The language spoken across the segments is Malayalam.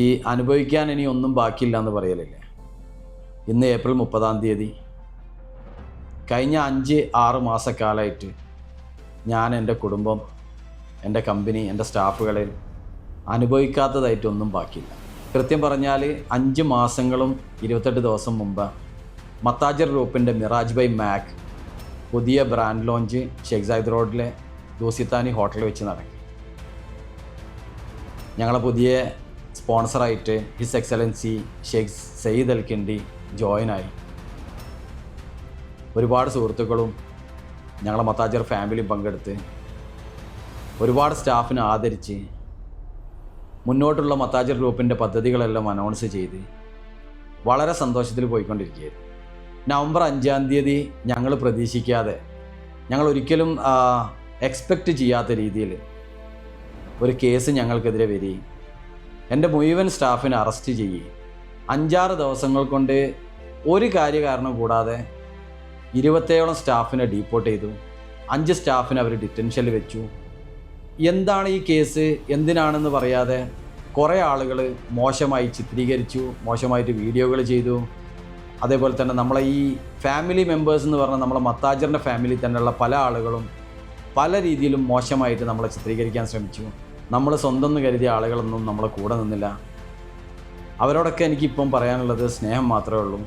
ഈ അനുഭവിക്കാൻ ഇനി ഒന്നും ബാക്കിയില്ല എന്ന് പറയലില്ലേ. ഇന്ന് ഏപ്രിൽ 30 കഴിഞ്ഞ 5-6 മാസക്കാലമായിട്ട് ഞാൻ എൻ്റെ കുടുംബം, എൻ്റെ കമ്പനി, എൻ്റെ സ്റ്റാഫുകളിൽ അനുഭവിക്കാത്തതായിട്ടൊന്നും ബാക്കിയില്ല. കൃത്യം പറഞ്ഞാൽ 5 മാസങ്ങളും 28 ദിവസം മുമ്പ് മത്താജിർ ഗ്രൂപ്പിൻ്റെ മിറാജ് ബൈ മാക് പുതിയ ബ്രാൻഡ് ലോഞ്ച് ഷെയ്ഖ് സായിദ് റോഡിലെ ദൂസിത്താനി ഹോട്ടലിൽ വെച്ച് നടക്കി. ഞങ്ങളെ പുതിയ സ്പോൺസറായിട്ട് ഹിസ് എക്സലൻസി ഷെയ്ഖ് സയ്യിദ് അൽ കിണ്ടി ജോയിനായി. ഒരുപാട് സുഹൃത്തുക്കളും ഞങ്ങളെ മത്താജിർ ഫാമിലിയും പങ്കെടുത്ത് ഒരുപാട് സ്റ്റാഫിനെ ആദരിച്ച് മുന്നോട്ടുള്ള മത്താജിർ ഗ്രൂപ്പിൻ്റെ പദ്ധതികളെല്ലാം അനൗൺസ് ചെയ്ത് വളരെ സന്തോഷത്തിൽ പോയിക്കൊണ്ടിരിക്കുകയായിരുന്നു. നവംബർ 5 ഞങ്ങൾ പ്രതീക്ഷിക്കാതെ, ഞങ്ങൾ ഒരിക്കലും എക്സ്പെക്റ്റ് ചെയ്യാത്ത രീതിയിൽ ഒരു കേസ് ഞങ്ങൾക്കെതിരെ വരികയും എൻ്റെ മുഴുവൻ സ്റ്റാഫിനെ അറസ്റ്റ് ചെയ്യുകയും 5-6 ദിവസങ്ങൾ കൊണ്ട് ഒരു കാര്യകാരണം കൂടാതെ 27 സ്റ്റാഫിനെ ഡീപ്പോർട്ട് ചെയ്തു. 5 സ്റ്റാഫിനെ അവർ ഡിറ്റൻഷനിൽ വെച്ചു. എന്താണ് ഈ കേസ്, എന്തിനാണെന്ന് പറയാതെ കുറേ ആളുകൾ മോശമായി ചിത്രീകരിച്ചു, മോശമായിട്ട് വീഡിയോകൾ ചെയ്തു. അതേപോലെ തന്നെ നമ്മളെ ഈ ഫാമിലി മെമ്പേഴ്സ് എന്ന് പറഞ്ഞാൽ നമ്മളെ മത്താജിറിൻ്റെ ഫാമിലി തന്നെയുള്ള പല ആളുകളും പല രീതിയിലും മോശമായിട്ട് നമ്മളെ ചിത്രീകരിക്കാൻ ശ്രമിച്ചു. നമ്മൾ സ്വന്തം എന്ന് കരുതിയ ആളുകളൊന്നും നമ്മളെ കൂടെ നിന്നില്ല. അവരോടൊക്കെ എനിക്കിപ്പം പറയാനുള്ളത് സ്നേഹം മാത്രമേ ഉള്ളൂ.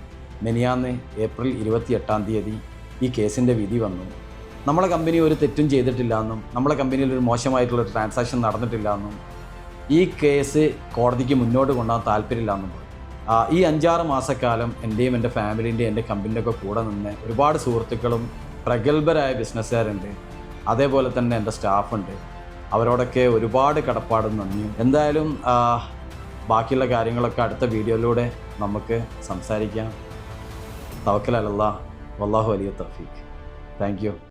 മെനിയാന്ന് ഏപ്രിൽ 28 ഈ കേസിൻ്റെ വിധി വന്നു. നമ്മളെ കമ്പനി ഒരു തെറ്റും ചെയ്തിട്ടില്ല എന്നും നമ്മളെ കമ്പനിയിൽ ഒരു മോശമായിട്ടുള്ളൊരു ട്രാൻസാക്ഷൻ നടന്നിട്ടില്ല എന്നും ഈ കേസ് കോടതിക്ക് മുന്നോട്ട് കൊണ്ടുപോകാൻ താല്പര്യമില്ല എന്നും ഈ 5-6 മാസക്കാലം എൻ്റെയും എൻ്റെ ഫാമിലിൻ്റെയും എൻ്റെ കമ്പനിൻ്റെ ഒക്കെ കൂടെ നിന്ന് ഒരുപാട് സുഹൃത്തുക്കളും പ്രഗത്ഭരായ ബിസിനസ്സുകാരുണ്ട്. അതേപോലെ തന്നെ എൻ്റെ സ്റ്റാഫുണ്ട്. അവരോടൊക്കെ ഒരുപാട് കടപ്പാടും നന്ദിയും. എന്തായാലും ബാക്കിയുള്ള കാര്യങ്ങളൊക്കെ അടുത്ത വീഡിയോയിലൂടെ നമുക്ക് സംസാരിക്കാം. തവക്കൽ അലല്ലാഹ്, വല്ലാഹു വലിയ തൗഫീഖ്. Thank you.